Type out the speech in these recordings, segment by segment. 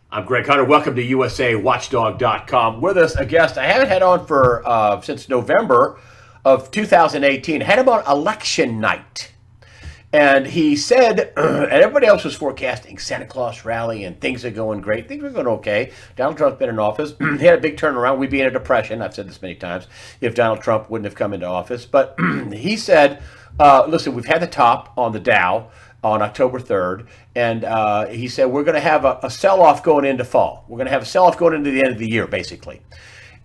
I'm Greg Hunter. Welcome to USAWatchdog.com. With us, a guest I haven't had on for since November of 2018. Had him on election night. And he said, and everybody else was forecasting Santa Claus rally and things are going great. Things are going okay. Donald Trump's been in office. He had a big turnaround. We'd be in a depression. I've said this many times if Donald Trump wouldn't have come into office. But he said, listen, we've had the top on the Dow on October 3rd. And he said, we're going to have a sell-off going into fall. We're going to have a sell-off going into the end of the year, basically.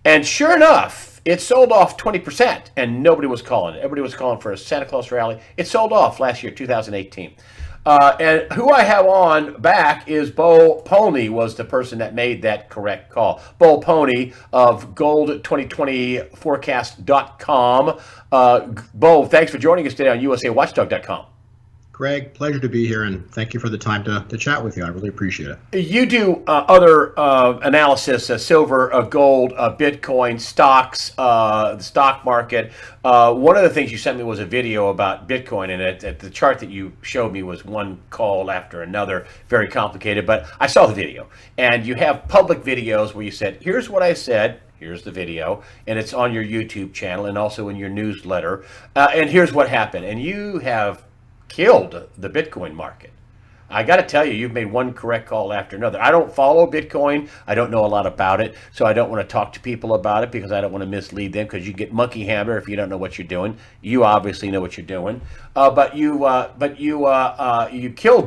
And sure enough, it sold off 20%, and nobody was calling it. Everybody was calling for a Santa Claus rally. It sold off last year, 2018. And who I have on back is Bo Pony, was the person that made that correct call. Bo Pony of gold2020forecast.com. Bo, thanks for joining us today on USAWatchdog.com. Greg, pleasure to be here, and thank you for the time to chat with you. I really appreciate it. You do other analysis, silver, gold, Bitcoin, stocks, the stock market. One of the things you sent me was a video about Bitcoin, and the chart that you showed me was one call after another, very complicated, but I saw the video. And you have public videos where you said, here's what I said, here's the video, and it's on your YouTube channel and also in your newsletter, and here's what happened. And you have killed the Bitcoin market. I got to tell you, you've made one correct call after another. I don't follow Bitcoin. I don't know a lot about it, so I don't want to talk to people about it because I don't want to mislead them, because you get monkey hammer if you don't know what you're doing. You obviously know what you're doing, but you killed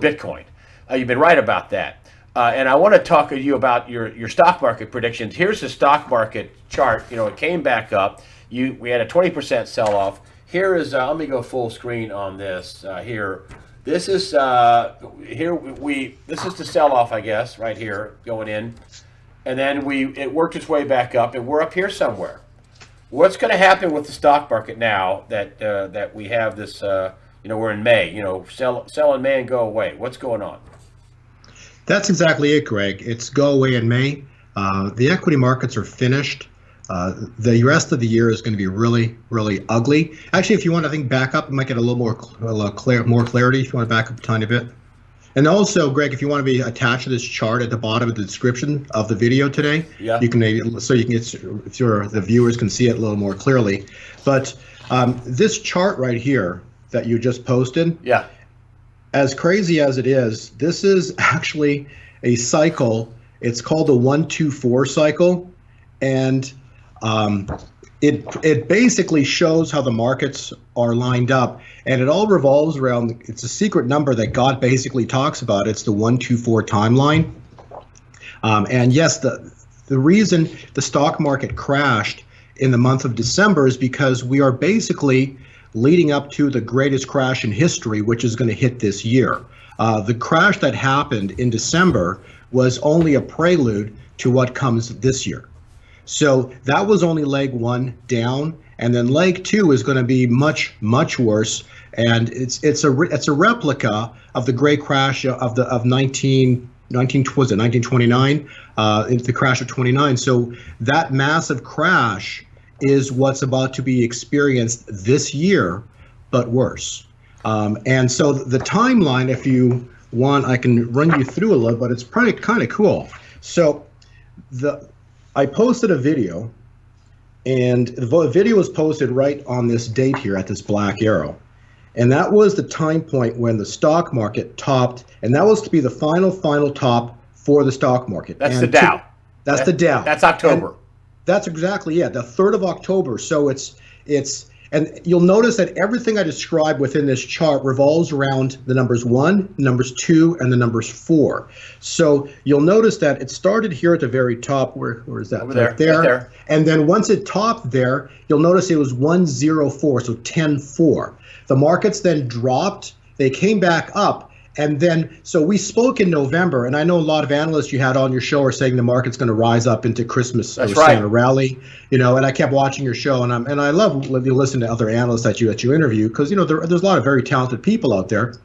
Bitcoin. You've been right about that. And I want to talk to you about your stock market predictions. Here's the stock market chart. You know, it came back up. We had a 20% sell-off. Here is, let me go full screen on this here. This is, this is the sell-off, I guess, right here, going in. And then it worked its way back up, and we're up here somewhere. What's going to happen with the stock market now that we have this, we're in May, sell in May and go away? What's going on? That's exactly it, Greg. It's go away in May. The equity markets are finished. The rest of the year is going to be really, really ugly. Actually, if you want to think back up, you might get a little more clarity if you want to back up a tiny bit. And also, Greg, if you want to be attached to this chart at the bottom of the description of the video today, yeah, you can the viewers can see it a little more clearly. But this chart right here that you just posted, yeah, as crazy as it is, this is actually a cycle. It's called the 1-2-4 cycle, and it basically shows how the markets are lined up, and it all revolves around, it's a secret number that God basically talks about. It's the 1-2-4 timeline. And yes, the reason the stock market crashed in the month of December is because we are basically leading up to the greatest crash in history, which is going to hit this year. The crash that happened in December was only a prelude to what comes this year. So that was only leg one down, and then leg two is going to be much, much worse. And it's a replica of the great crash of 1929, the crash of 29. So that massive crash is what's about to be experienced this year, but worse. And so the timeline, if you want, I can run you through a little, but it's probably kind of cool. So I posted a video, and the video was posted right on this date here at this black arrow. And that was the time point when the stock market topped, and that was to be the final top for the stock market. That's the Dow. That's the Dow. That's October. And that's exactly it, the 3rd of October. So and you'll notice that everything I described within this chart revolves around the numbers 1, numbers 2, and the numbers 4. So you'll notice that it started here at the very top. Where is that? Over there. Right there. Right there. And then once it topped there, you'll notice it was 104, so 10-4. The markets then dropped. They came back up. And then, so we spoke in November, and I know a lot of analysts you had on your show are saying the market's going to rise up into Christmas That's or right. Santa rally, and I kept watching your show, and I love listening to other analysts that you interview, because there's a lot of very talented people out there.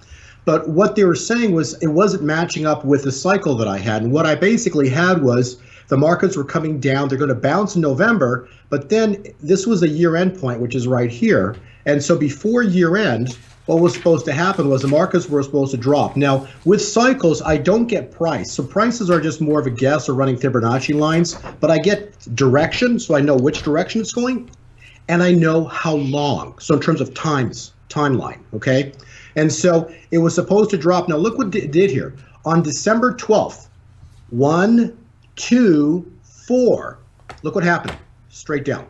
But what they were saying was it wasn't matching up with the cycle that I had, and what I basically had was the markets were coming down. They're going to bounce in November, but then this was a year-end point, which is right here, and so before year-end, what was supposed to happen was the markets were supposed to drop. Now, with cycles, I don't get price. So prices are just more of a guess or running Fibonacci lines, but I get direction, so I know which direction it's going, and I know how long. So in terms of timeline, okay? And so it was supposed to drop. Now, look what it did here. On December 12th, 1, 2, 4. Look what happened. Straight down.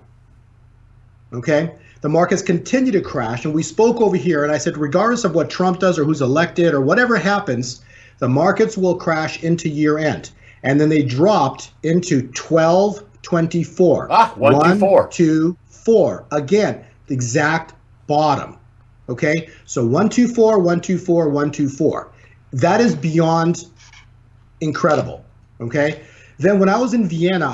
Okay? The markets continue to crash, and we spoke over here, and I said, regardless of what Trump does or who's elected or whatever happens, the markets will crash into year end. And then they dropped into 1224. 124. 2, 4. Again, the exact bottom. Okay? So 124, 124, 124. That is beyond incredible. Okay? Then when I was in Vienna,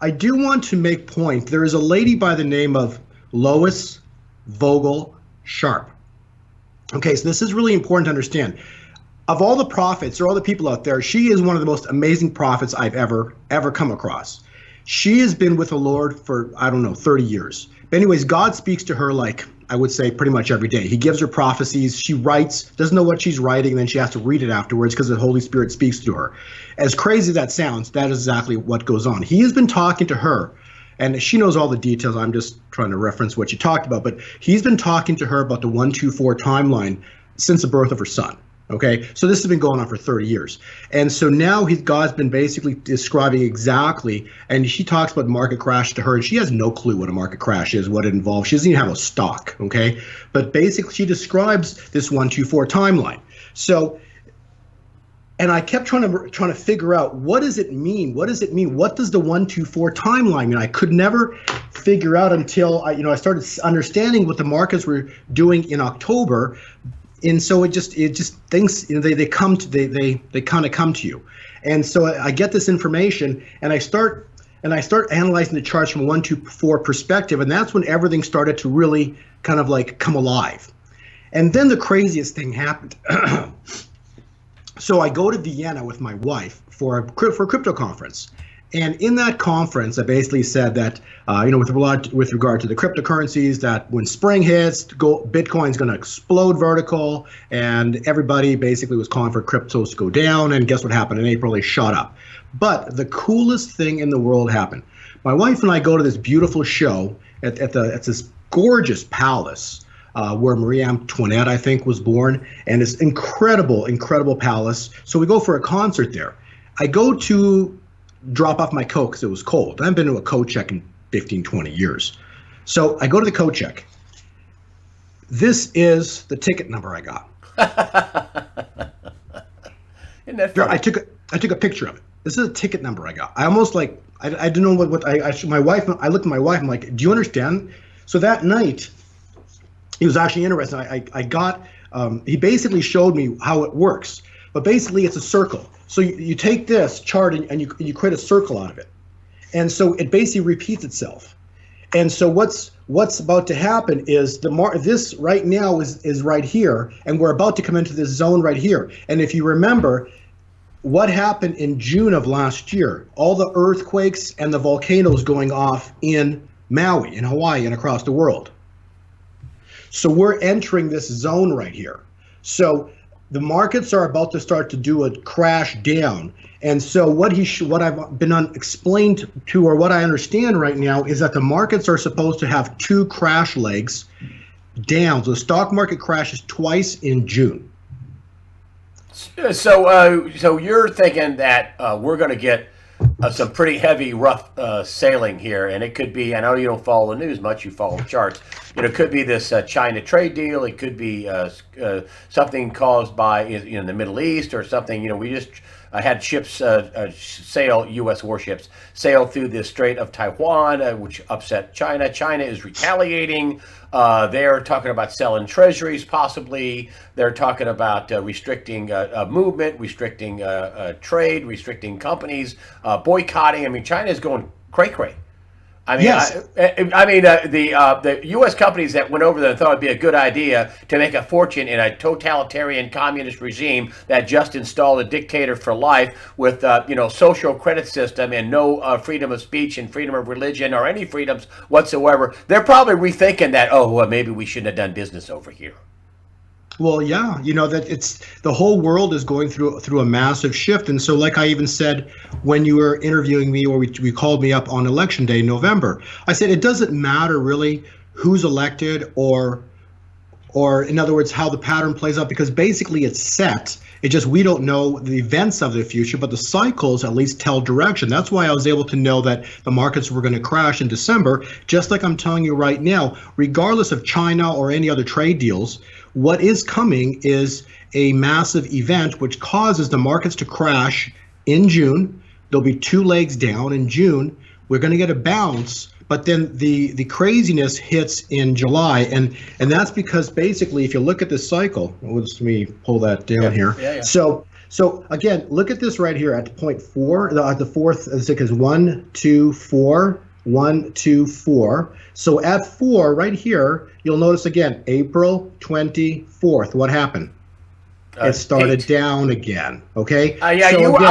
I do want to make point. There is a lady by the name of Lois Vogel Sharp. Okay, so this is really important to understand. Of all the prophets or all the people out there, she is one of the most amazing prophets I've ever come across. She has been with the Lord for, 30 years. But anyways, God speaks to her like, I would say, pretty much every day. He gives her prophecies. She writes, doesn't know what she's writing, and then she has to read it afterwards because the Holy Spirit speaks to her. As crazy as that sounds, that is exactly what goes on. He has been talking to her, and she knows all the details. I'm just trying to reference what you talked about, but he's been talking to her about the 124 timeline since the birth of her son. Okay, so this has been going on for 30 years. And so now God's been basically describing exactly, and she talks about market crash to her, and she has no clue what a market crash is, what it involves. She doesn't even have a stock, okay? But basically she describes this 124 timeline. So, and I kept trying to figure out, what does it mean? What does it mean? What does the 124 timeline mean? I could never figure out until I started understanding what the markets were doing in October. And so it just things, they kind of come to you. And so I get this information, and I start analyzing the charts from a 124 perspective, and that's when everything started to really kind of like come alive. And then the craziest thing happened. So I go to Vienna with my wife for a crypto conference. And in that conference, I basically said that, with regard to the cryptocurrencies, that when spring hits, Bitcoin's going to explode vertical, and everybody basically was calling for cryptos to go down. And guess what happened in April? They shot up. But the coolest thing in the world happened. My wife and I go to this beautiful show at this gorgeous palace where Marie Antoinette, I think, was born, and this incredible, incredible palace. So we go for a concert there. I go to drop off my coat because it was cold. I haven't been to a coat check in 15, 20 years. So I go to the coat check. This is the ticket number I got. Isn't that funny? I took a picture of it. This is a ticket number I got. I almost I didn't know what my wife, I looked at my wife, I'm like, do you understand? So that night, it was actually interesting. I got, he basically showed me how it works. But basically, it's a circle. So you take this chart and you create a circle out of it. And so it basically repeats itself. And so what's about to happen is this right now is right here, and we're about to come into this zone right here. And if you remember what happened in June of last year, all the earthquakes and the volcanoes going off in Maui, in Hawaii, and across the world. So we're entering this zone right here. So the markets are about to start to do a crash down. And so what I've been explained to, or what I understand right now, is that the markets are supposed to have two crash legs down. So the stock market crashes twice in June. So you're thinking that we're going to get some pretty heavy, rough sailing here, and it could be, I know you don't follow the news much, you follow the charts. It could be this China trade deal. It could be something caused by in the Middle East or something. We just had ships sail, U.S. warships sail through the Strait of Taiwan, which upset China. China is retaliating. They're talking about selling treasuries, possibly. They're talking about restricting movement, restricting trade, restricting companies, boycotting. I mean, China is going cray-cray. I mean, Yes. the U.S. companies that went over there and thought it'd be a good idea to make a fortune in a totalitarian communist regime that just installed a dictator for life with social credit system and no freedom of speech and freedom of religion or any freedoms whatsoever. They're probably rethinking that. Oh, well, maybe we shouldn't have done business over here. Well, yeah, that it's the whole world is going through a massive shift, and so like I even said when you were interviewing me, or we called me up on election day in November, I said it doesn't matter really who's elected or in other words how the pattern plays out, because basically it's set. It just we don't know the events of the future, but the cycles at least tell direction. That's why I was able to know that the markets were going to crash in December, just like I'm telling you right now, regardless of China or any other trade deals. What is coming is a massive event which causes the markets to crash in June. There'll be two legs down in June. We're going to get a bounce, but then the craziness hits in July, and that's because basically, if you look at this cycle, let me pull that down here. Yeah. So again, look at this right here at point 4, the fourth is 1, 2, 4. 1, 2, 4. So at 4 right here, you'll notice again, April 24th. What happened? It started down again. Okay. Yeah. So again,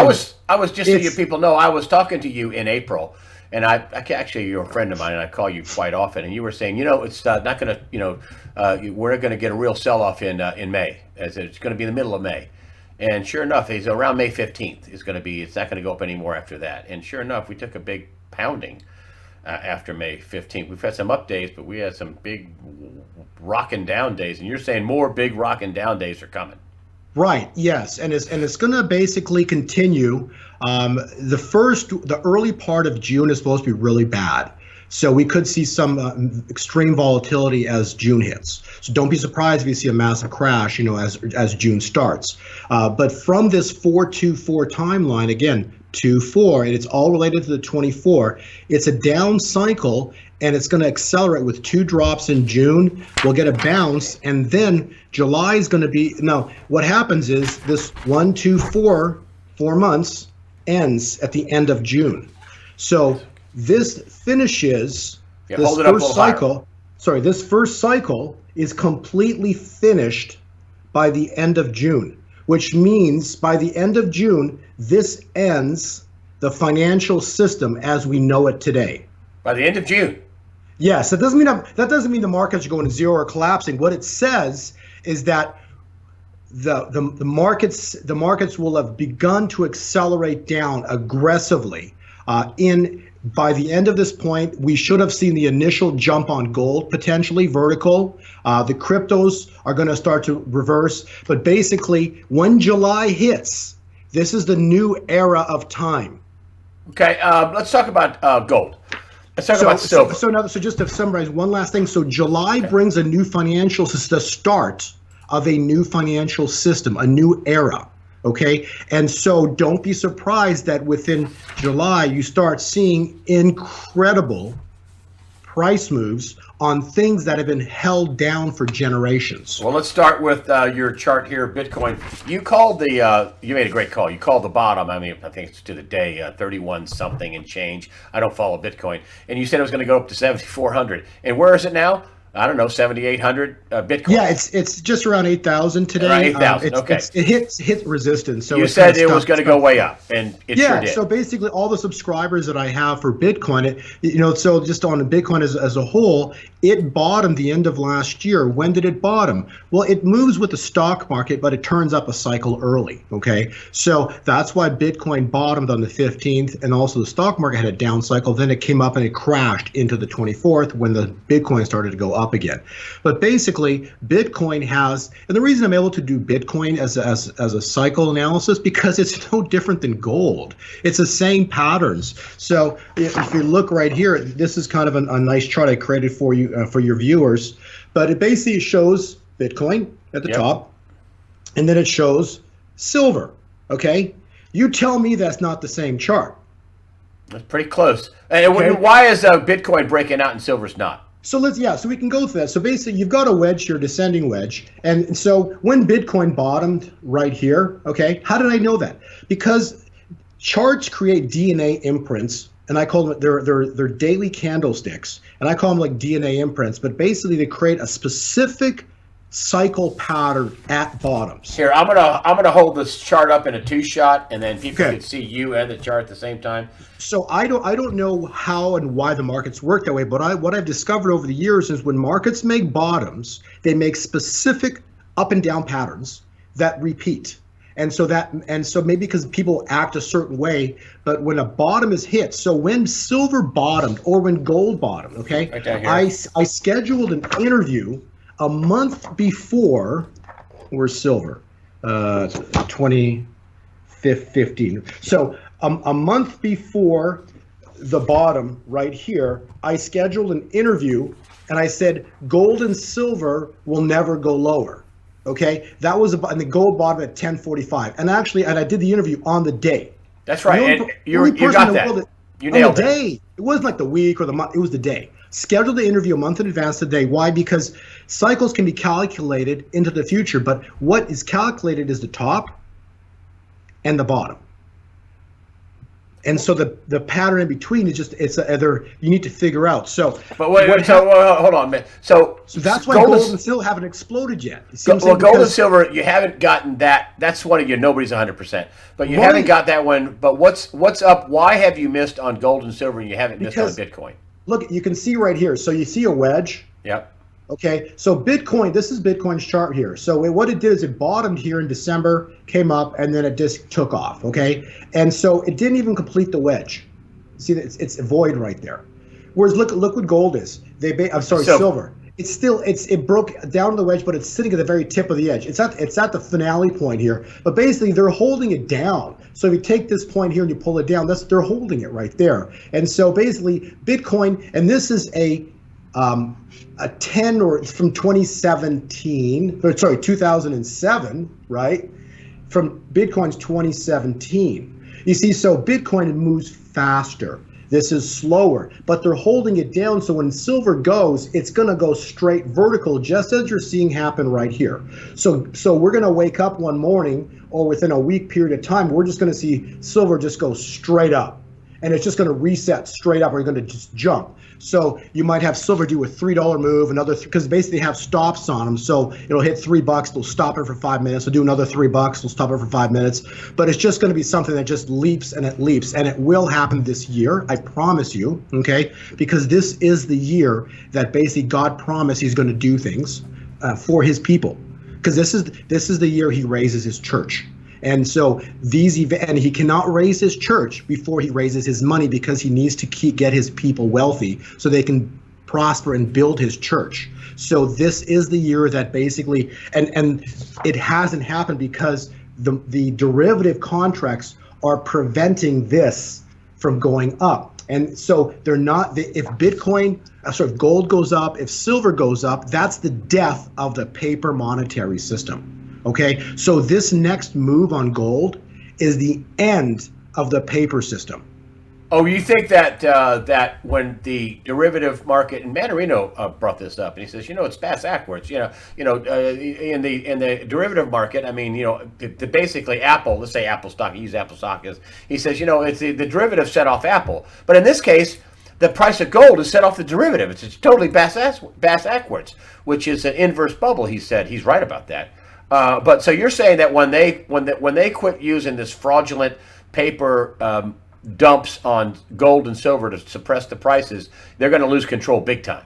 I was just so you it's- people know, I was talking to you in April, and I actually you're a friend of mine, and I call you quite often, and you were saying, it's not going to, we're going to get a real sell-off in May, as it's going to be the middle of May. And sure enough, it's around May 15th it's not going to go up anymore after that. And sure enough, we took a big pounding. After May 15th. We've had some up days, but we had some big rocking down days. And you're saying more big rocking down days are coming. Right. Yes, and it's going to basically continue. The early part of June is supposed to be really bad, so we could see some extreme volatility as June hits. So don't be surprised if you see a massive crash, as June starts. But from this 424 timeline, again, 2-4, and it's all related to the 24. It's a down cycle, and it's going to accelerate with 2 drops in June. We'll get a bounce, and then July is going to be. Now, what happens is this 1, 2, 4 months ends at the end of June. So this finishes this first cycle. Sorry, this first cycle is completely finished by the end of June, which means by the end of June, this ends the financial system as we know it today. By the end of June. Yes, that doesn't mean the markets are going to zero or collapsing. What it says is that the markets will have begun to accelerate down aggressively. By the end of this point, we should have seen the initial jump on gold, potentially vertical. The cryptos are going to start to reverse. But basically, when July hits, this is the new era of time. Okay, let's talk about gold. Let's talk about silver. So just to summarize, one last thing. So July brings a new the start of a new financial system, a new era. Okay, and so don't be surprised that within July you start seeing incredible price moves on things that have been held down for generations. Well, let's start with your chart here, Bitcoin. You called you made a great call. You called the bottom. I mean, I think it's to the day, 31 something and change. I don't follow Bitcoin. And you said it was going to go up to 7,400. And where is it now? I don't know, 7,800 Bitcoin. Yeah, it's just around 8,000 today. Around 8,000. Okay. It hit resistance. So you said it was going to go way up, and it sure did. So basically, all the subscribers that I have for Bitcoin, so just on Bitcoin as a whole, it bottomed the end of last year. When did it bottom? Well, it moves with the stock market, but it turns up a cycle early. Okay, so that's why Bitcoin bottomed on the 15th, and also the stock market had a down cycle. Then it came up and it crashed into the 24th when the Bitcoin started to go up again. But basically, Bitcoin has, and the reason I'm able to do Bitcoin as a cycle analysis, because it's no different than gold. It's the same patterns. So if you look right here, this is kind of a nice chart I created for you for your viewers, but it basically shows Bitcoin at the top, and then it shows silver. Okay, you tell me that's not the same chart. That's pretty close. And why is Bitcoin breaking out and silver's not? So so we can go through that. So basically, you've got a wedge here, descending wedge. And so when Bitcoin bottomed right here, okay, how did I know that? Because charts create DNA imprints and I call them they're daily candlesticks, and I call them like DNA imprints. But basically, they create a specific cycle pattern at bottoms. Here, I'm gonna hold this chart up in a 2-shot, and then people Okay. can see you and the chart at the same time. So I don't know how and why the markets work that way, but what I've discovered over the years is when markets make bottoms, they make specific up and down patterns that repeat. And so maybe because people act a certain way, but when a bottom is hit, so when silver bottomed or when gold bottomed, okay, Right down here. I scheduled an interview a month before. Where's silver? 2015. So a month before the bottom right here, I scheduled an interview and I said gold and silver will never go lower. Okay, that was about, and the gold bottom at 10:45, and I did the interview on the day. That's right. The And only you person got in the that. world You on the nailed it. day. It wasn't like the week or the month. It was the day. Scheduled the interview a month in advance today. Why? Because cycles can be calculated into the future, but what is calculated is the top and the bottom. And so the pattern in between is just you need to figure out. So But wait, hold on, man. So that's why gold gold is- and silver haven't exploded yet. You see what I'm Well, saying? gold and Because- silver, you haven't gotten that. That's one of your nobody's 100%. But you Right. haven't got that one. But what's up? Why have you missed on gold and silver and you haven't missed Because- on Bitcoin? Look, you can see right here. So you see a wedge. Yep. Okay, so Bitcoin, this is Bitcoin's chart here. So what it did is it bottomed here in December, came up, and then it just took off, okay? And so it didn't even complete the wedge. See, it's a void right there. Whereas look what gold is. Silver. It broke down to the wedge, but it's sitting at the very tip of the edge. It's at the finale point here. But basically, they're holding it down. So if you take this point here and you pull it down, they're holding it right there. And so basically, Bitcoin, and this is a 10 or it's from 2007, right? From Bitcoin's 2017. You see, so Bitcoin moves faster. This is slower, but they're holding it down. So when silver goes, it's going to go straight vertical, just as you're seeing happen right here. So we're going to wake up one morning or within a week period of time, we're just going to see silver just go straight up. And it's just going to reset straight up, or you're going to just jump. So you might have silver do a $3 move, because basically they have stops on them. So it'll hit $3, they'll stop it for 5 minutes, they'll do another $3, they'll stop it for 5 minutes. But it's just going to be something that just leaps, and it will happen this year, I promise you, okay? Because this is the year that basically God promised he's going to do things for his people. Because this is the year he raises his church. And so and he cannot raise his church before he raises his money, because he needs to get his people wealthy so they can prosper and build his church. So this is the year that basically, and it hasn't happened because the derivative contracts are preventing this from going up. And so they're not, if gold goes up, if silver goes up, that's the death of the paper monetary system. Okay, so this next move on gold is the end of the paper system. Oh, you think that when the derivative market, and Manarino brought this up, and he says, it's backwards. In the derivative market, I mean, the basically Apple. Let's say Apple stock. He used Apple stock as he says, it's the derivative set off Apple, but in this case, the price of gold is set off the derivative. It's totally backwards, which is an inverse bubble. He said he's right about that. But so you're saying that when they quit using this fraudulent paper dumps on gold and silver to suppress the prices, they're going to lose control big time.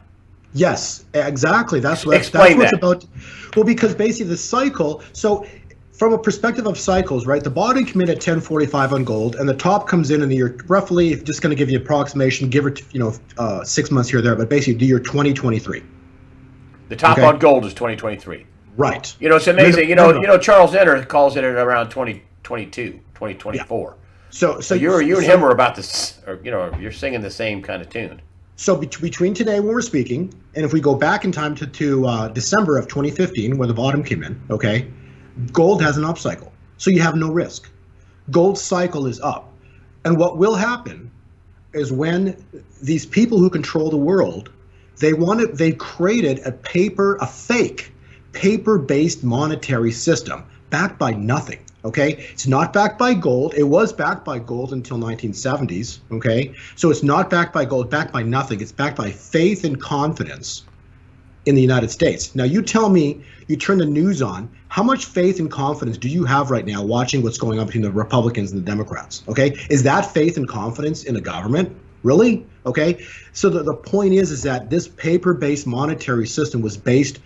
Yes, exactly. That's what it's about. Well, because basically the cycle. So from a perspective of cycles, right? The bottom came in at 1045 on gold, and the top comes in the year roughly. Just going to give you approximation, give or 6 months here or there, but basically the year 2023. The top on gold is 2023. Right. It's amazing. Charles Zenner calls it at around 2022, 2024. Yeah. So you and him are about this, or you're singing the same kind of tune. So between today when we're speaking, and if we go back in time to December of 2015, where the bottom came in, okay, gold has an upcycle. So you have no risk. Gold's cycle is up. And what will happen is when these people who control the world, they created a fake paper-based monetary system backed by nothing. Okay, it's not backed by gold. It was backed by gold until 1970s. Okay, so it's not backed by gold, backed by nothing. It's backed by faith and confidence in the United States. Now, you tell me, you turn the news on, how much faith and confidence do you have right now watching what's going on between the Republicans and the Democrats? Okay, is that faith and confidence in the government? Really? Okay, so the point is that this paper-based monetary system was based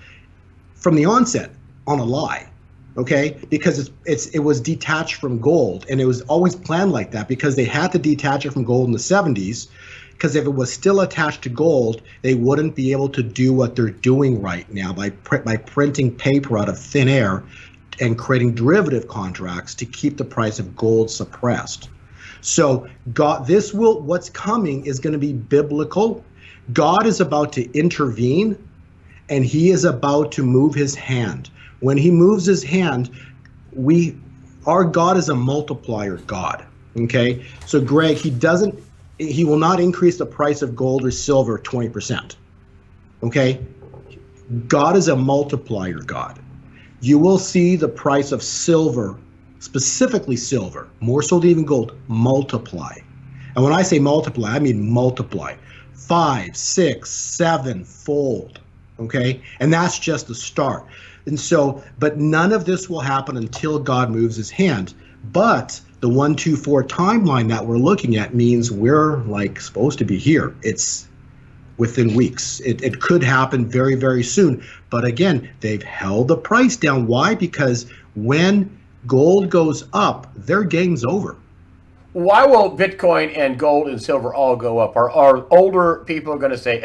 from the onset on a lie. Okay, because it was detached from gold, and it was always planned like that because they had to detach it from gold in the 70s, because if it was still attached to gold, they wouldn't be able to do what they're doing right now by printing paper out of thin air and creating derivative contracts to keep the price of gold suppressed. So what's coming is going to be biblical. God is about to intervene, and he is about to move his hand. When he moves his hand, our God is a multiplier God. Okay, so Greg, he will not increase the price of gold or silver 20%. Okay, God is a multiplier God. You will see the price of silver, specifically silver, more so than even gold, multiply. And when I say multiply, I mean multiply 5, 6, 7-fold. Okay, and that's just the start. And so, but none of this will happen until God moves his hand. But the 1-2-4 timeline that we're looking at means we're like supposed to be here. It's within weeks. It could happen very, very soon. But again, they've held the price down. Why? Because when gold goes up, their game's over. Why will Bitcoin and gold and silver all go up? Are older people going to say,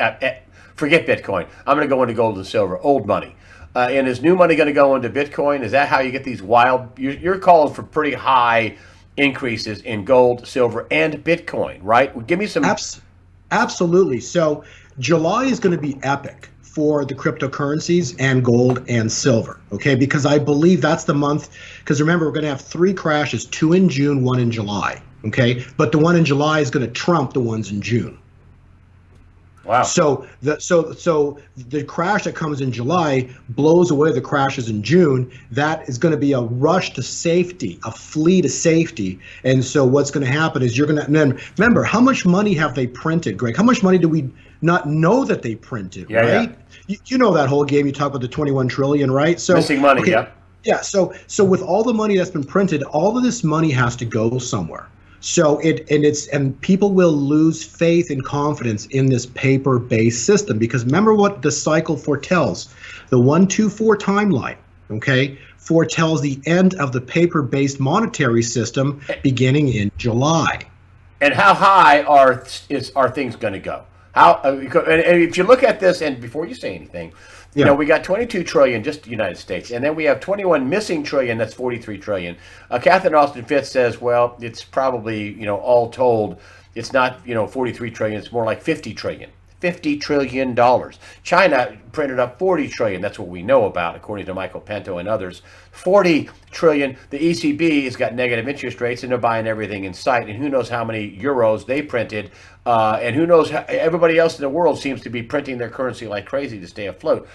forget Bitcoin, I'm going to go into gold and silver, old money? And is new money going to go into Bitcoin? Is that how you get these wild? You're calling for pretty high increases in gold, silver, and Bitcoin, right? Give me some. Absolutely. So July is going to be epic for the cryptocurrencies and gold and silver. Okay, because I believe that's the month. Because remember, we're going to have 3 crashes: 2 in June, 1 in July. Okay, but the one in July is going to trump the ones in June. Wow. So the crash that comes in July blows away the crashes in June. That is going to be a rush to safety, a flee to safety. And so what's going to happen is you're going to, and then remember, how much money have they printed, Greg? How much money do we not know that they printed, right? Yeah. You know that whole game. You talk about the 21 trillion, right? So missing money, okay, yeah. Yeah, so with all the money that's been printed, all of this money has to go somewhere. So and people will lose faith and confidence in this paper-based system, because remember what the cycle foretells. The 1-2-4 timeline, okay, foretells the end of the paper-based monetary system beginning in July. And how high are things going to go? How? And if you look at this, and before you say anything, you know, we got 22 trillion just the United States, and then we have 21 missing trillion. That's 43 trillion. Catherine Austin Fitts says, well, it's probably, you know, all told, it's not, you know, 43 trillion. It's more like 50 trillion. $50 trillion. China printed up 40 trillion. That's what we know about, according to Michael Pinto and others. 40 trillion. The ECB has got negative interest rates, and they're buying everything in sight. And who knows how many euros they printed. And who knows, everybody else in the world seems to be printing their currency like crazy to stay afloat.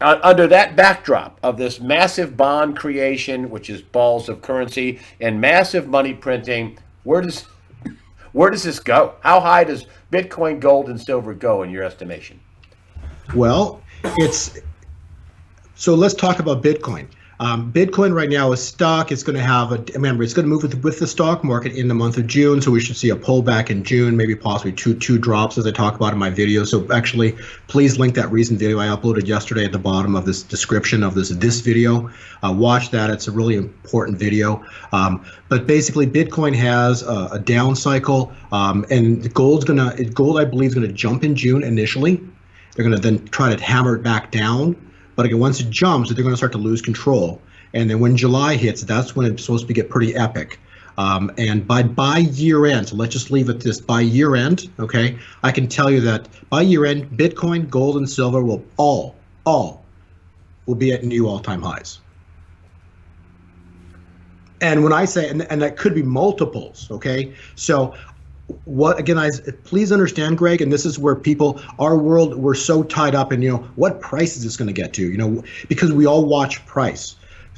Under that backdrop of this massive bond creation, which is balls of currency, and massive money printing, where does this go? How high does Bitcoin, gold, and silver go in your estimation? Well, so let's talk about Bitcoin. Bitcoin right now is stuck. It's going to have remember, it's going to move with the stock market in the month of June. So we should see a pullback in June, maybe possibly two drops, as I talk about in my video. So actually, please link that recent video I uploaded yesterday at the bottom of this description of this video. Watch that. It's a really important video. But basically, Bitcoin has a down cycle, and gold, I believe, is going to jump in June initially. They're going to then try to hammer it back down. But again, once it jumps, they're going to start to lose control. And then when July hits, that's when it's supposed to get pretty epic. And by year end, so let's just leave it this, by year end, okay, I can tell you that by year end, Bitcoin, gold, and silver will all will be at new all-time highs. And when I say, and that could be multiples, okay? So what, again, please understand, Greg, and this is where our world, we're so tied up in, you know, what price is this going to get to, you know, because we all watch price.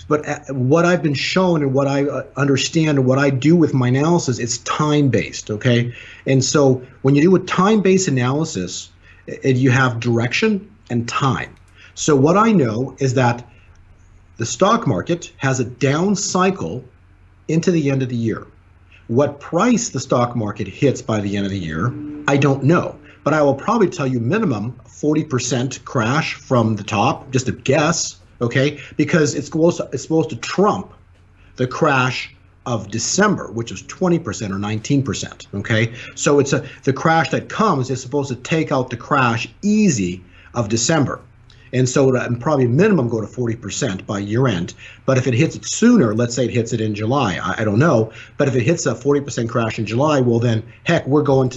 But what I've been shown and what I understand and what I do with my analysis, it's time-based, okay? And so when you do a time-based analysis, you have direction and time. So what I know is that the stock market has a down cycle into the end of the year. What price the stock market hits by the end of the year, I don't know. But I will probably tell you minimum 40% crash from the top, just a guess, okay? Because it's supposed to trump the crash of December, which is 20% or 19%, okay? So the crash that comes is supposed to take out the crash easy of December. And so probably minimum go to 40% by year end. But if it hits it sooner, let's say it hits it in July, I don't know. But if it hits a 40% crash in July, well then, heck, we're going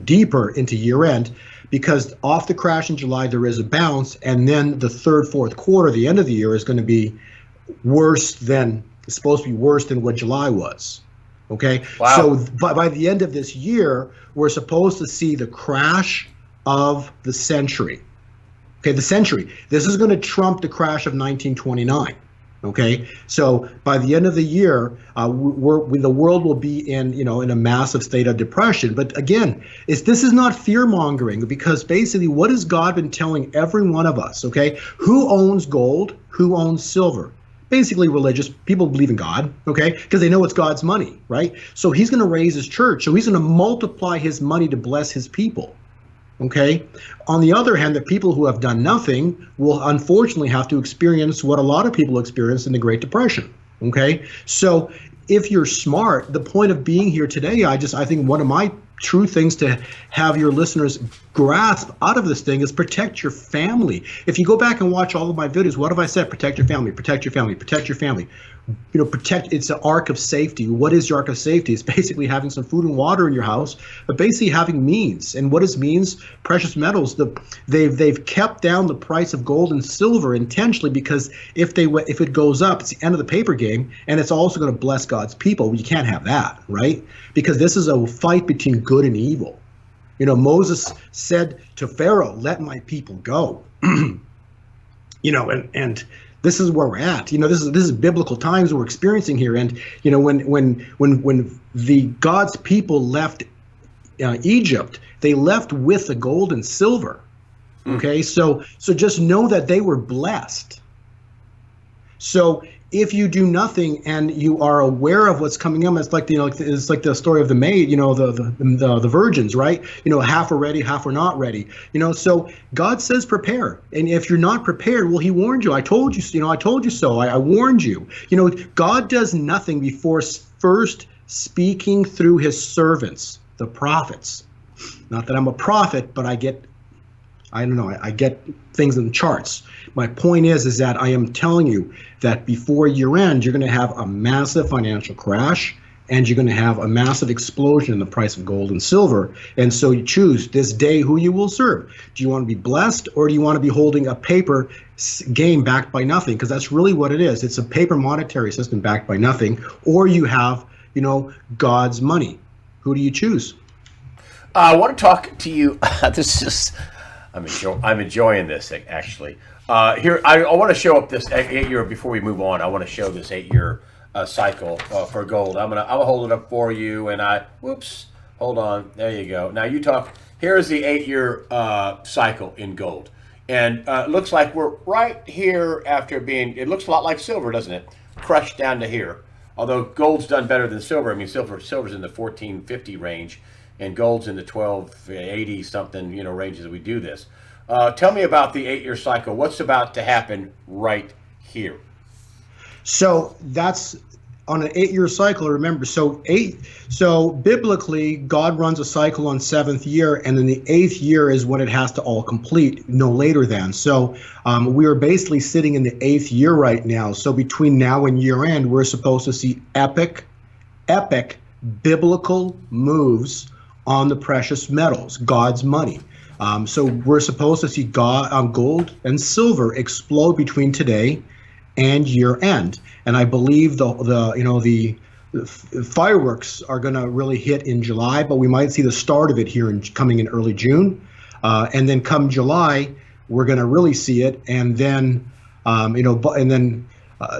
deeper into year end, because off the crash in July, there is a bounce. And then the third, fourth quarter, the end of the year is going to be it's supposed to be worse than what July was. Okay. Wow. So by the end of this year, we're supposed to see the crash of the century. Okay, the century. This is going to trump the crash of 1929. Okay, so by the end of the year, the world will be in a massive state of depression. But again, this is not fear mongering, because basically, what has God been telling every one of us? Okay, who owns gold? Who owns silver? Basically, religious people believe in God. Okay, because they know it's God's money, right? So He's going to raise His church. So He's going to multiply His money to bless His people. Okay. On the other hand, the people who have done nothing will unfortunately have to experience what a lot of people experienced in the Great Depression. Okay. So if you're smart, the point of being here today, I think one of my true things to have your listeners grasp out of this thing is protect your family. If you go back and watch all of my videos, what have I said? Protect your family, protect your family, protect your family. It's an ark of safety. What is your ark of safety? It's basically having some food and water in your house, but basically having means. And what is means? Precious metals. They've kept down the price of gold and silver intentionally, because if it goes up, it's the end of the paper game, and it's also going to bless God's people. Well, you can't have that, right? Because this is a fight between good and evil. Moses said to Pharaoh, "Let my people go." And this is where we're at. This is biblical times we're experiencing here. And when the God's people left Egypt, they left with the gold and silver. Okay, so just know that they were blessed. So if you do nothing and you are aware of what's coming up, it's like the story of the maid, the virgins, right? Half are ready, half are not ready. So God says prepare, and if you're not prepared, well, He warned you. I told you, I told you so. I warned you. God does nothing before first speaking through His servants, the prophets. Not that I'm a prophet, but I get things in the charts. My point is that I am telling you that before year end, you're going to have a massive financial crash, and you're going to have a massive explosion in the price of gold and silver. And so you choose this day who you will serve. Do you want to be blessed, or do you want to be holding a paper game backed by nothing? Because that's really what it is. It's a paper monetary system backed by nothing. Or you have, God's money. Who do you choose? I want to talk to you. I'm enjoying this actually. Here, I want to show up this 8-year before we move on. I want to show this 8-year cycle for gold. I'm gonna hold it up for you, and hold on. There you go. Now you talk. Here's the 8-year cycle in gold, and it looks like we're right here after being. It looks a lot like silver, doesn't it? Crushed down to here. Although gold's done better than silver. I mean, silver's in the 1450 range, and gold's in the 1280 something ranges. We do this. Tell me about the 8-year cycle. What's about to happen right here? So that's on an 8-year cycle. Remember, so biblically, God runs a cycle on 7th year, and then the 8th year is when it has to all complete, no later than. So we are basically sitting in the 8th year right now. So between now and year end, we're supposed to see epic biblical moves on the precious metals, God's money. So we're supposed to see gold and silver explode between today and year end. And I believe the fireworks are going to really hit in July, but we might see the start of it here coming in early June. And then come July, we're going to really see it. And then,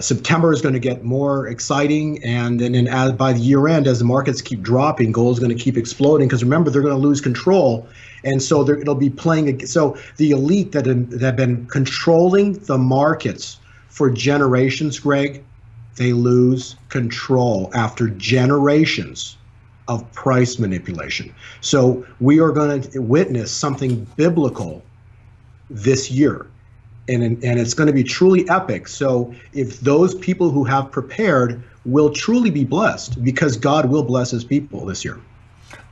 September is going to get more exciting, and then by the year end, as the markets keep dropping, gold is going to keep exploding. Because remember, they're going to lose control, and so it'll be playing. So the elite that have been controlling the markets for generations, Greg, they lose control after generations of price manipulation. So we are going to witness something biblical this year. And it's going to be truly epic. So if those people who have prepared will truly be blessed, because God will bless his people this year.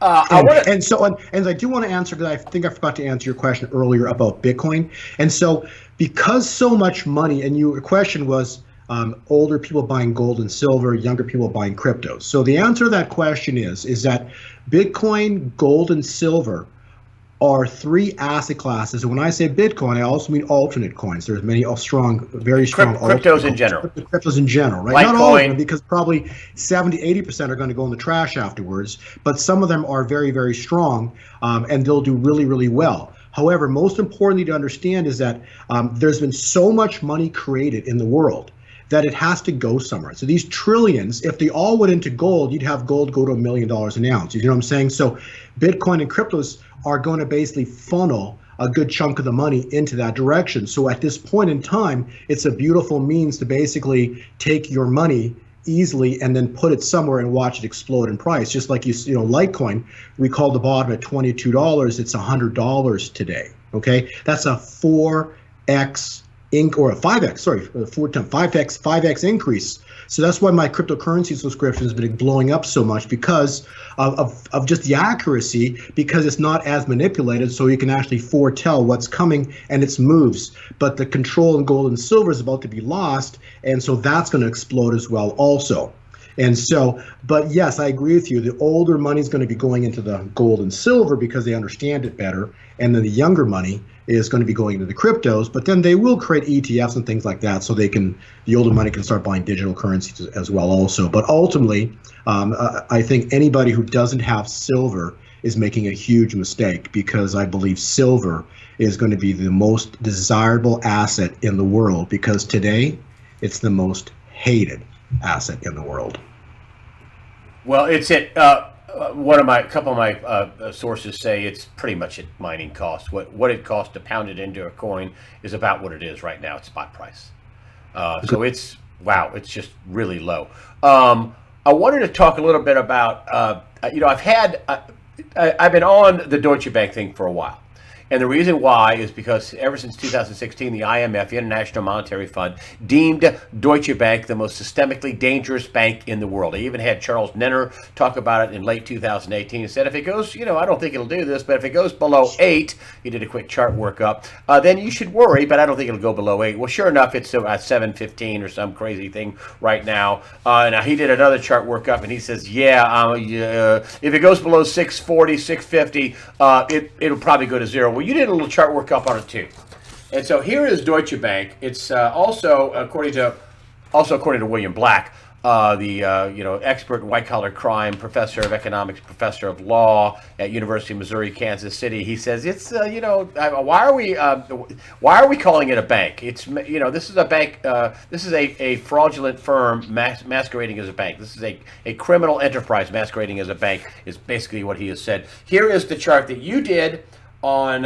And I do want to answer, because I think I forgot to answer your question earlier about Bitcoin. And so because so much money, and your question was older people buying gold and silver, younger people buying cryptos. So the answer to that question is that Bitcoin, gold, and silver are three asset classes. And when I say Bitcoin, I also mean alternate coins. There's many strong, very strong cryptos in general. Cryptos in general, right? Not all of them, because probably 70-80% are going to go in the trash afterwards. But some of them are very, very strong, and they'll do really, really well. However, most importantly to understand is that there's been so much money created in the world that it has to go somewhere. So these trillions, if they all went into gold, you'd have gold go to $1 million an ounce. You know what I'm saying? So Bitcoin and cryptos are going to basically funnel a good chunk of the money into that direction. So at this point in time, it's a beautiful means to basically take your money easily and then put it somewhere and watch it explode in price. Just like you know, Litecoin, we called the bottom at $22. It's $100 today. Okay, that's a 4x or a 5x, sorry, 5x increase. So that's why my cryptocurrency subscription has been blowing up so much, because of just the accuracy, because it's not as manipulated, so you can actually foretell what's coming and its moves. But the control in gold and silver is about to be lost, and so that's going to explode as well also. And so, but yes, I agree with you. The older money is going to be going into the gold and silver because they understand it better, and then the younger money is going to be going into the cryptos. But then they will create ETFs and things like that, so the older money can start buying digital currencies as well also. But ultimately, I think anybody who doesn't have silver is making a huge mistake, because I believe silver is going to be the most desirable asset in the world, because today it's the most hated asset in the world. Well, it's at a couple of my sources say it's pretty much at mining cost. What it costs to pound it into a coin is about what it is right now at spot price. So it's just really low. I wanted to talk a little bit about I've been on the Deutsche Bank thing for a while. And the reason why is because ever since 2016, the IMF, the International Monetary Fund, deemed Deutsche Bank the most systemically dangerous bank in the world. They even had Charles Nenner talk about it in late 2018 and said, if it goes, I don't think it'll do this, but if it goes below 8, he did a quick chart workup, then you should worry, but I don't think it'll go below 8. Well, sure enough, it's at 7.15 or some crazy thing right now. Now, he did another chart workup, and he says, if it goes below 640, 650, it'll probably go to 0. Well, you did a little chart workup on it too, and so here is Deutsche Bank. It's also according to William Black, the expert in white collar crime, professor of economics, professor of law at University of Missouri Kansas City. He says it's why are we calling it a bank? It's this is a bank. This is a fraudulent firm masquerading as a bank. This is a criminal enterprise masquerading as a bank. Is basically what he has said. Here is the chart that you did on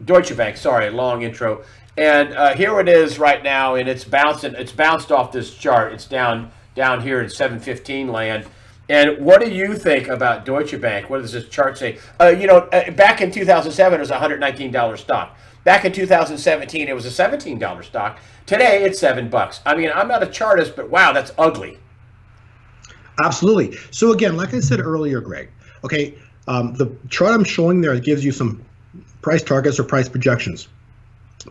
Deutsche Bank. Sorry, long intro. And here it is right now, and it's bounced off this chart. It's down here in 715 land. And what do you think about Deutsche Bank? What does this chart say? Back in 2007, it was a $119 stock. Back in 2017, it was a $17 stock. Today, it's $7. I mean, I'm not a chartist, but wow, that's ugly. Absolutely. So again, like I said earlier, Greg, okay, the chart I'm showing there gives you some price targets or price projections.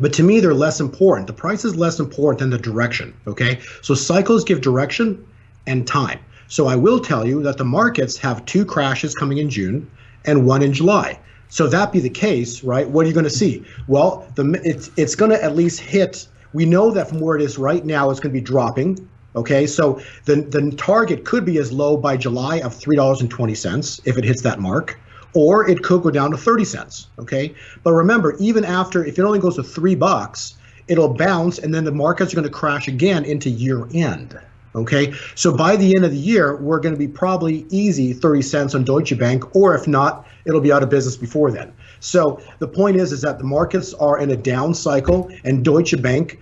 But to me, they're less important. The price is less important than the direction, okay? So cycles give direction and time. So I will tell you that the markets have 2 crashes coming in June and 1 in July. So that be the case, right? What are you going to see? Well, it's going to at least hit. We know that from where it is right now, it's going to be dropping. Okay, so the target could be as low by July of $3.20 if it hits that mark, or it could go down to 30 cents. Okay, but remember, even after, if it only goes to $3, it'll bounce, and then the markets are going to crash again into year end. Okay, so by the end of the year, we're going to be probably easy 30 cents on Deutsche Bank, or if not, it'll be out of business before then. So the point is that the markets are in a down cycle, and Deutsche Bank,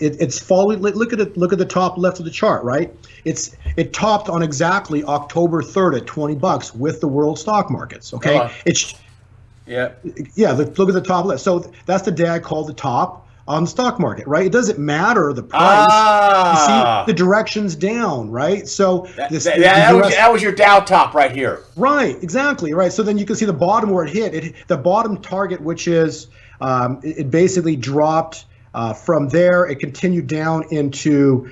it's falling. Look at the top left of the chart, right? It topped on exactly October 3rd at $20 with the world stock markets. Okay, look at the top left. So that's the day I call the top on the stock market, right? It doesn't matter the price. You see, the direction's down, right? So that was your Dow top right here. Right, exactly, right. So then you can see the bottom where it hit. The bottom target, which is it basically dropped from there. It continued down into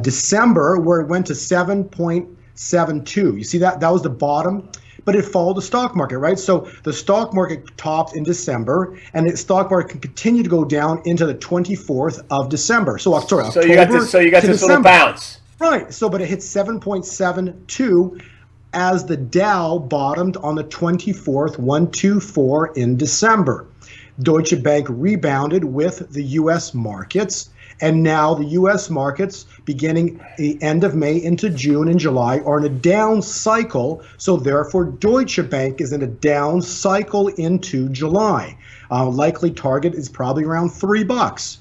December, where it went to 7.72. You see that was the bottom. But it followed the stock market, right? So the stock market topped in December, and the stock market can continue to go down into the 24th of December. So October. So you got this little bounce, right? So, but it hit 7.72 as the Dow bottomed on the 24th, 124 in December. Deutsche Bank rebounded with the U.S. markets. And now the U.S. markets, beginning the end of May into June and July, are in a down cycle. So therefore, Deutsche Bank is in a down cycle into July. Likely target is probably around $3.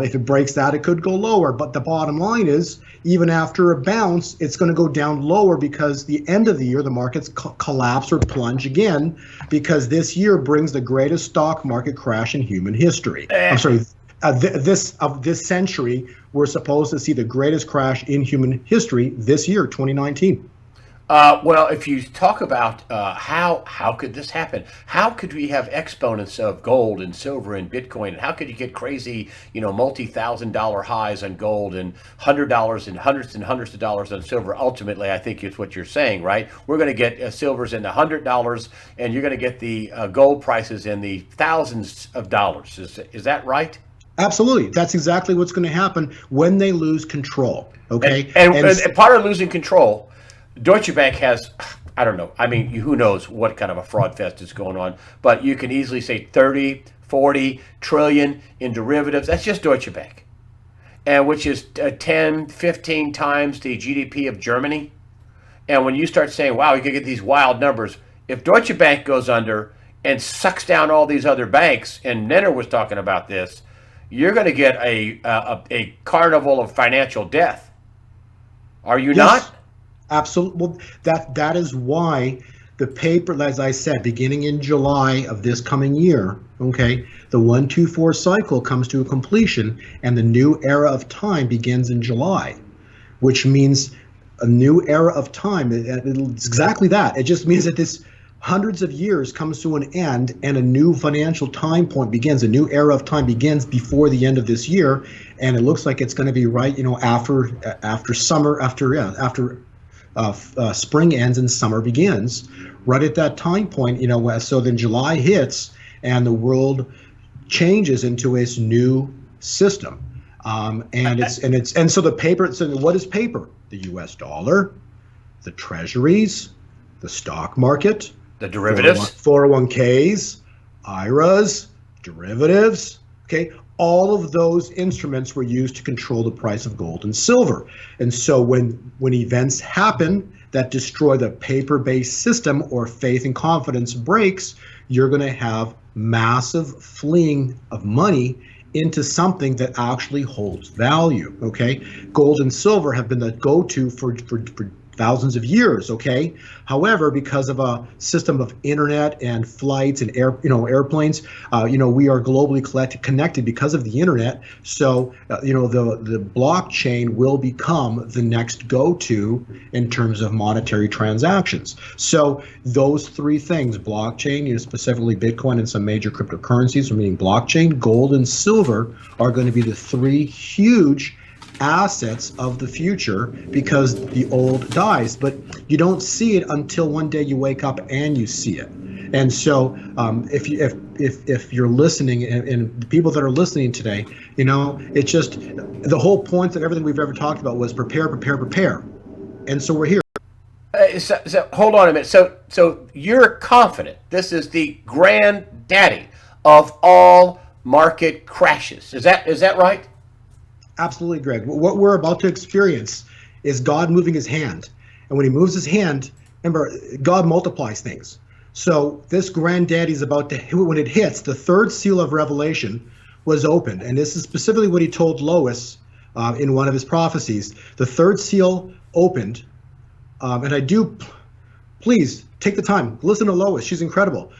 If it breaks that, it could go lower. But the bottom line is, even after a bounce, it's going to go down lower because the end of the year, the markets collapse or plunge again, because this year brings the greatest stock market crash in human history. I'm sorry. This century, we're supposed to see the greatest crash in human history this year, 2019. Well, if you talk about how could this happen? How could we have exponents of gold and silver and Bitcoin? And how could you get crazy, multi-$1,000 highs on gold and $100 and hundreds of dollars on silver? Ultimately, I think it's what you're saying, right? We're going to get silvers in the $100, and you're going to get the gold prices in the thousands of dollars. Is that right? Absolutely. That's exactly what's going to happen when they lose control. Okay. And part of losing control, Deutsche Bank has, I don't know. I mean, who knows what kind of a fraud fest is going on, but you can easily say 30, 40 trillion in derivatives. That's just Deutsche Bank. And which is 10, 15 times the GDP of Germany. And when you start saying, wow, you can get these wild numbers, if Deutsche Bank goes under and sucks down all these other banks, and Nenner was talking about this, you're going to get a carnival of financial death. Are you not? Absolutely. Well, that is why the paper, as I said, beginning in July of this coming year, okay, the 124 cycle comes to a completion, and the new era of time begins in July, which means a new era of time. It's exactly that. It just means that this hundreds of years comes to an end, and a new financial time point begins. A new era of time begins before the end of this year, and it looks like it's going to be right, after summer, after spring ends and summer begins. Right at that time point, so then July hits, and the world changes into its new system. And so the paper. So what is paper? The U.S. dollar, the treasuries, the stock market, the derivatives, 401ks, IRAs, derivatives. Okay, all of those instruments were used to control the price of gold and silver. And so when events happen that destroy the paper-based system, or faith and confidence breaks, you're going to have massive fleeing of money into something that actually holds value. Okay, gold and silver have been the go-to for thousands of years. Okay, however, because of a system of internet and flights and airplanes, we are globally connected because of the internet. So the blockchain will become the next go-to in terms of monetary transactions. So those three things: blockchain, specifically Bitcoin and some major cryptocurrencies, meaning blockchain, gold, and silver, are going to be the three huge assets of the future, because the old dies. But you don't see it until one day you wake up and you see it. And so if you're listening, and the people that are listening today, it's just the whole point of everything we've ever talked about was prepare. And so we're here. So hold on a minute. So you're confident this is the granddaddy of all market crashes. Is that right? Absolutely, Greg. What we're about to experience is God moving his hand. And when he moves his hand, remember, God multiplies things. So this granddaddy is about to, when it hits, the third seal of Revelation was opened. And this is specifically what he told Lois in one of his prophecies. The third seal opened. And I do, please take the time, listen to Lois. She's incredible.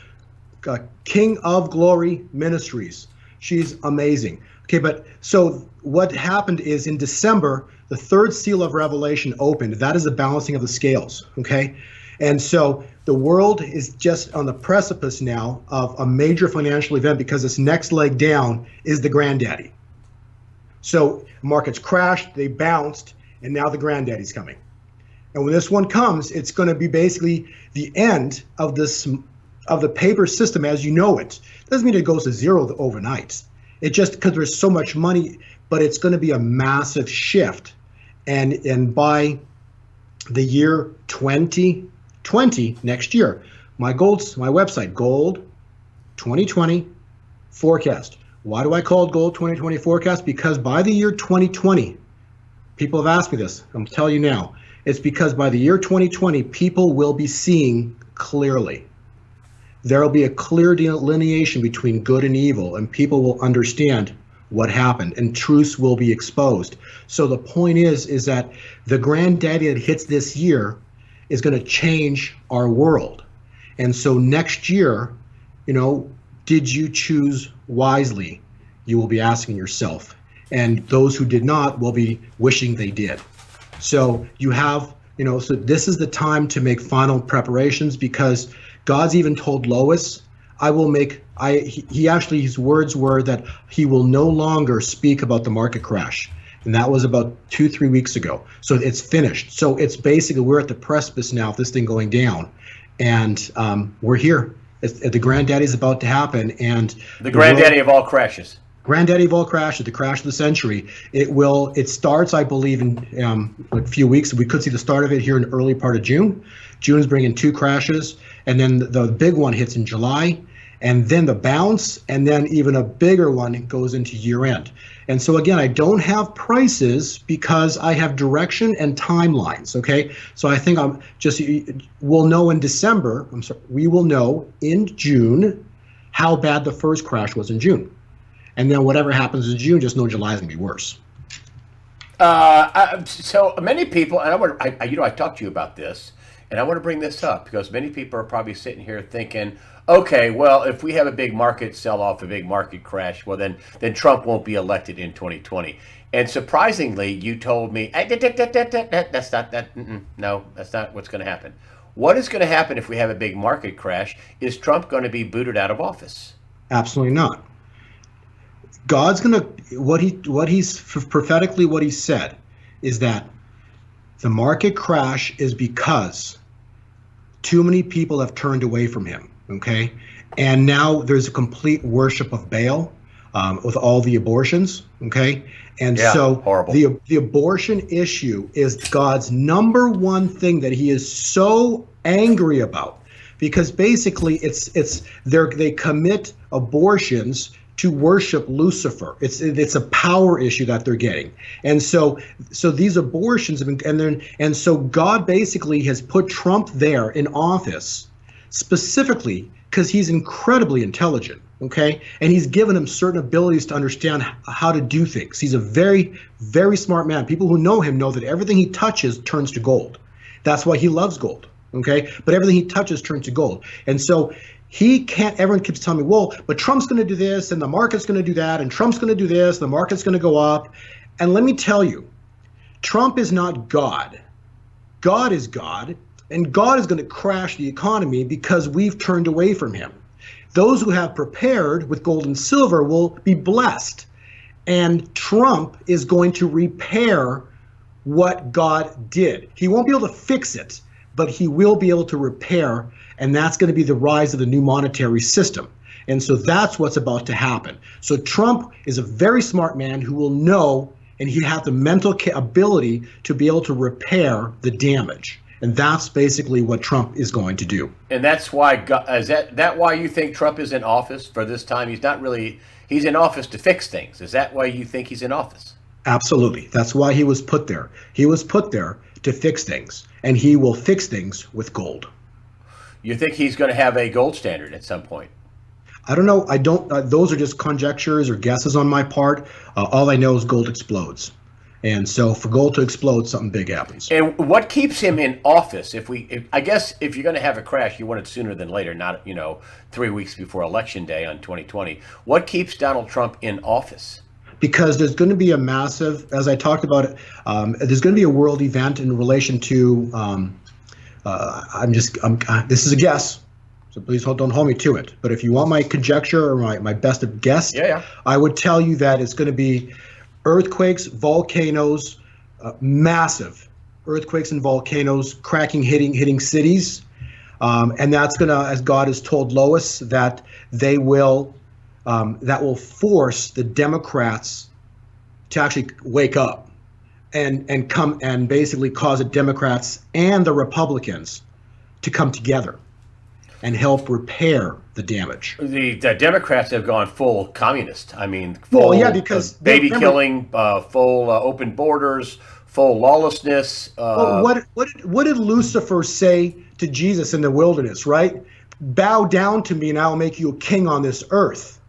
King of Glory Ministries. She's amazing. Okay, but so what happened is in December, the third seal of Revelation opened. That is the balancing of the scales, okay? And so the world is just on the precipice now of a major financial event because this next leg down is the granddaddy. So markets crashed, they bounced, and now the granddaddy's coming. And when this one comes, it's going to be basically the end of this, of the paper system as you know it. Doesn't mean it goes to zero overnight. It just because there's so much money, but it's going to be a massive shift. And by the year 2020, next year, my website, Gold 2020 Forecast. Why do I call it Gold 2020 Forecast? Because by the year 2020, people have asked me this. I'm telling you now. It's because by the year 2020, people will be seeing clearly. There will be a clear delineation between good and evil, and people will understand what happened, and truths will be exposed. So the point is that the granddaddy that hits this year is going to change our world. And so next year, did you choose wisely? You will be asking yourself. And those who did not will be wishing they did. So you have, so this is the time to make final preparations because God's even told Lois, his words were that he will no longer speak about the market crash. And that was about 2-3 weeks ago. So it's finished. So it's basically, we're at the precipice now of this thing going down. And we're here. The granddaddy is about to happen. And the granddaddy of all crashes. Granddaddy of all crashes, the crash of the century. It starts, I believe, in a few weeks. We could see the start of it here in the early part of June. June's bringing 2 crashes, and then the big one hits in July, and then the bounce, and then even a bigger one goes into year end. And so again, I don't have prices because I have direction and timelines, okay? So I think we'll know in December, we will know in June how bad the first crash was in June. And then whatever happens in June, just know July is going to be worse. So many people, and I talked to you about this, and I want to bring this up because many people are probably sitting here thinking, okay, well, if we have a big market sell-off, a big market crash, well, then Trump won't be elected in 2020. And surprisingly, you told me, that's not that. No, that's not what's going to happen. What is going to happen if we have a big market crash? Is Trump going to be booted out of office? Absolutely not. God's going to, what he said is that the market crash is because too many people have turned away from him, okay? And now there's a complete worship of Baal with all the abortions, okay? And so horrible. The abortion issue is God's number one thing that he is so angry about because basically they commit abortions to worship Lucifer. It's a power issue that they're getting. And so these abortions have been, and so God basically has put Trump there in office specifically because he's incredibly intelligent, okay? And he's given him certain abilities to understand how to do things. He's a very, very smart man. People who know him know that everything he touches turns to gold. That's why he loves gold, okay? But everything he touches turns to gold. And so everyone keeps telling me, well, but Trump's going to do this and the market's going to do that and Trump's going to do this, the market's going to go up. And let me tell you, Trump is not God. God is God, and God is going to crash the economy because we've turned away from him. Those who have prepared with gold and silver will be blessed. And Trump is going to repair what God did. He won't be able to fix it, but he will be able to repair, and that's going to be the rise of the new monetary system. And so that's what's about to happen. So Trump is a very smart man who will know, and he has the mental ability to be able to repair the damage. And that's basically what Trump is going to do. And that's why, is that why you think Trump is in office for this time? He's not really, He's in office to fix things. Is that why you think he's in office? Absolutely. That's why he was put there. He was put there to fix things, and he will fix things with gold. You think he's going to have a gold standard at some point? I don't know. I don't. Those are just conjectures or guesses on my part. All I know is gold explodes, and so for gold to explode, something big happens. And what keeps him in office? I guess if you're going to have a crash, you want it sooner than later, not 3 weeks before Election Day on 2020. What keeps Donald Trump in office? Because there's going to be a massive, as I talked about, there's going to be a world event in relation to. This is a guess. So please don't hold me to it. But if you want my conjecture or my best of guess, I would tell you that it's going to be earthquakes, volcanoes, massive earthquakes and volcanoes cracking, hitting cities. And that's going to, as God has told Lois, that that will force the Democrats to actually wake up and come and basically cause the Democrats and the Republicans to come together and help repair the damage. The Democrats have gone full communist. I mean, because baby killing, full open borders, full lawlessness. What did Lucifer say to Jesus in the wilderness? Right, bow down to me, and I will make you a king on this earth.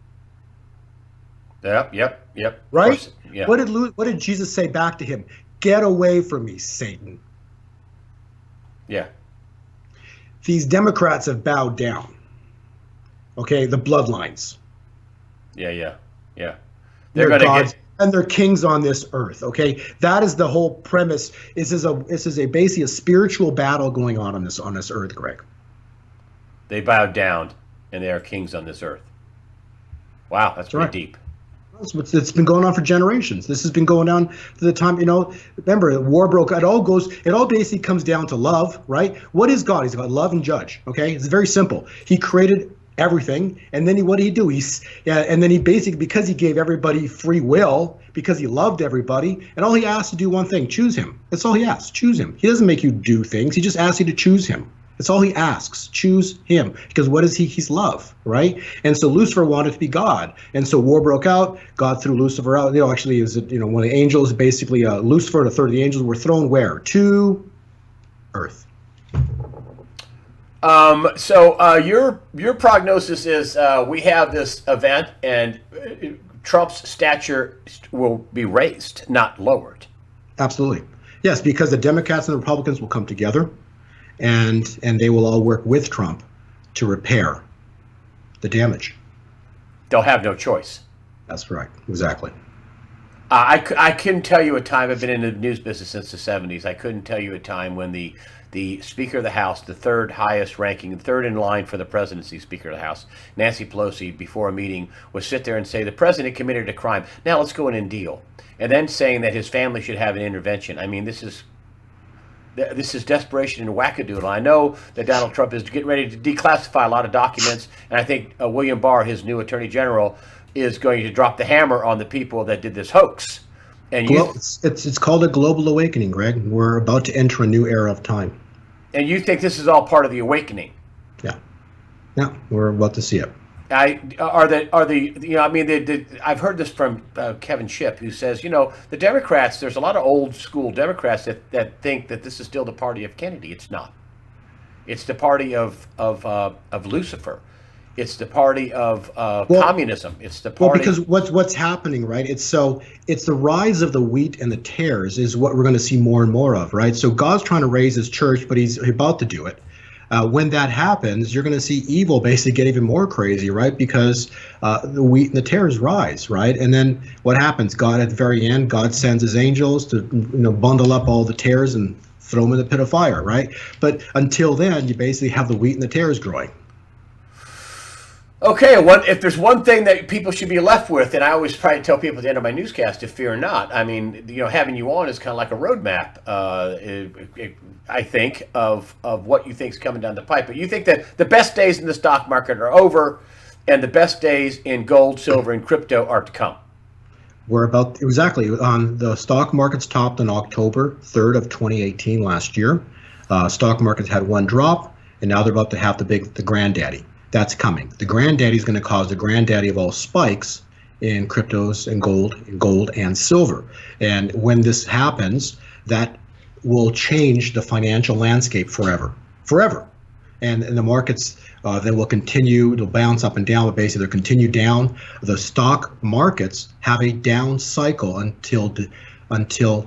Yep. Right. Yeah. What did Jesus say back to him? Get away from me, Satan. Yeah. These Democrats have bowed down. Okay, the bloodlines. Yeah. They're going to get, and they're kings on this earth. Okay, that is the whole premise. This is basically a spiritual battle going on this earth, Greg. They bowed down, and they are kings on this earth. Wow, that's pretty deep. It's been going on for generations. This has been going on to the time, remember, the war broke. It all basically comes down to love, right? What is God? He's about love and judge, okay? It's very simple. He created everything, and then what did he do? And then he basically, because he gave everybody free will, because he loved everybody, and all he asked to do one thing, choose him. That's all he asks, choose him. He doesn't make you do things. He just asks you to choose him. That's all he asks. Choose him. Because what is he? He's love, right? And so Lucifer wanted to be God. And so war broke out. God threw Lucifer out. Actually, one of the angels, basically Lucifer and a third of the angels were thrown where? To earth. So your prognosis is we have this event and Trump's stature will be raised, not lowered. Absolutely. Yes, because the Democrats and the Republicans will come together. And they will all work with Trump to repair the damage. They'll have no choice. That's right. Exactly. I couldn't tell you a time. I've been in the news business since the 70s. I couldn't tell you a time when the Speaker of the House, the third highest ranking, third in line for the presidency, Speaker of the House, Nancy Pelosi, before a meeting, would sit there and say, the president committed a crime. Now let's go in and deal. And then saying that his family should have an intervention. I mean, this is desperation and wackadoodle. I know that Donald Trump is getting ready to declassify a lot of documents, and I think William Barr, his new attorney general, is going to drop the hammer on the people that did this hoax. And it's called a global awakening, Greg. We're about to enter a new era of time. And you think this is all part of the awakening? Yeah, we're about to see it. I've heard this from Kevin Shipp, who says, the Democrats, there's a lot of old school Democrats that think that this is still the party of Kennedy. It's not. It's the party of Lucifer. It's the party of communism. It's the party. Well, because what's happening, right? It's the rise of the wheat and the tares is what we're going to see more and more of, right? So God's trying to raise his church, but he's about to do it. When that happens, you're going to see evil basically get even more crazy, right? Because the wheat and the tares rise, right? And then what happens? God, at the very end, God sends his angels to bundle up all the tares and throw them in the pit of fire, right? But until then, you basically have the wheat and the tares growing. Okay, if there's one thing that people should be left with, and I always try to tell people at the end of my newscast to fear not. I mean, having you on is kind of like a roadmap, I think, of what you think is coming down the pipe. But you think that the best days in the stock market are over, and the best days in gold, silver, and crypto are to come. We're about exactly on the stock markets topped on October 3rd of 2018 last year. Stock markets had one drop, and now they're about to have the granddaddy. That's coming. The granddaddy is going to cause the granddaddy of all spikes in cryptos and gold and silver. And when this happens, that will change the financial landscape forever. And the markets they will continue to bounce up and down, but basically they'll continue down. The stock markets have a down cycle until the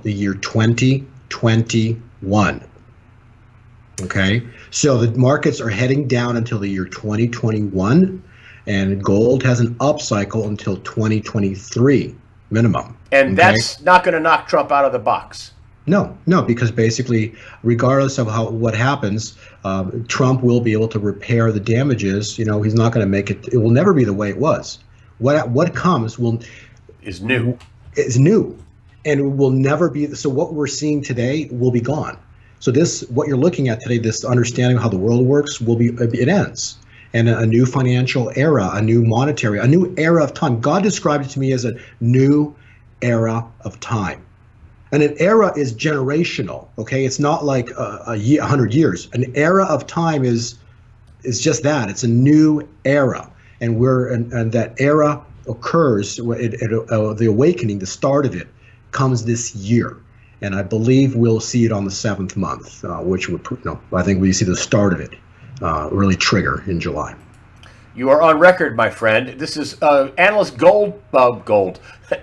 year 2021. Okay, so the markets are heading down until the year 2021, and gold has an up cycle until 2023 minimum. And that's not going to knock Trump out of the box. No, because basically, regardless of what happens, Trump will be able to repair the damages. You know, he's not going to make it. It will never be the way it was. What comes is new, and it will never be. So what we're seeing today will be gone. So what you're looking at today, this understanding of how the world works, it ends. And a new financial era, a new era of time. God described it to me as a new era of time. And an era is generational, okay? It's not like 100 years. An era of time is just that. It's a new era, and that era occurs. The awakening, the start of it, comes this year, and I believe we'll see it on the 7th month, which would, I think we see the start of it really trigger in July. You are on record, my friend. This is analyst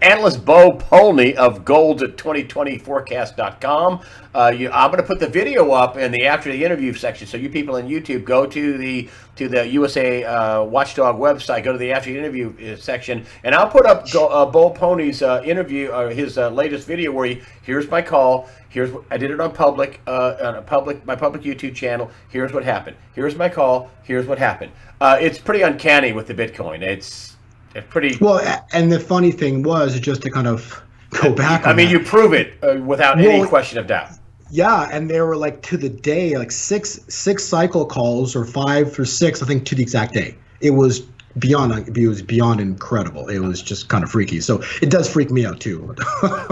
analyst Bo Polney of gold2020forecast.com. I'm going to put the video up in the after the interview section, so you people in YouTube go to the USA Watchdog website, go to the after the interview section, and I'll put up Bo Polney's interview, his latest video where here's my call. Here's I did it on my public YouTube channel. Here's what happened. Here's my call. Here's what happened. It's pretty uncanny with the Bitcoin. It's pretty well. And the funny thing was, just to kind of go back. I mean, you prove it without any question of doubt. Yeah, and there were like to the day, like six cycle calls, or 5 or 6, I think, to the exact day. It was beyond incredible. It was just kind of freaky. So it does freak me out too.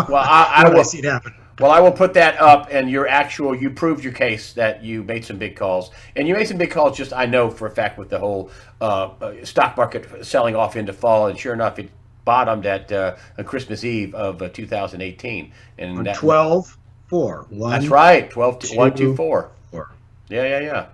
Well, I will see it happen. Well, I will put that up, and you proved your case that you made some big calls. And you made some big calls, just I know for a fact, with the whole stock market selling off into fall. And sure enough, it bottomed at Christmas Eve of 2018. And 12-4. That's right, 1-2-4. Yeah.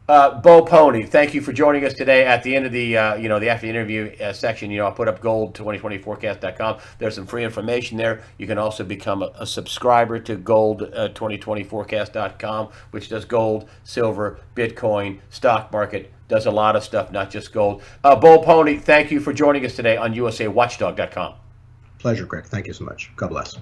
Bo Polney, thank you for joining us today. At the end of the the after the interview section, I'll put up gold2020forecast.com. There's some free information there. You can also become a subscriber to gold2020forecast.com, which does gold, silver, Bitcoin, stock market, does a lot of stuff, not just gold. Bo Polney, thank you for joining us today on USAWatchdog.com. Pleasure, Greg. Thank you so much. God bless.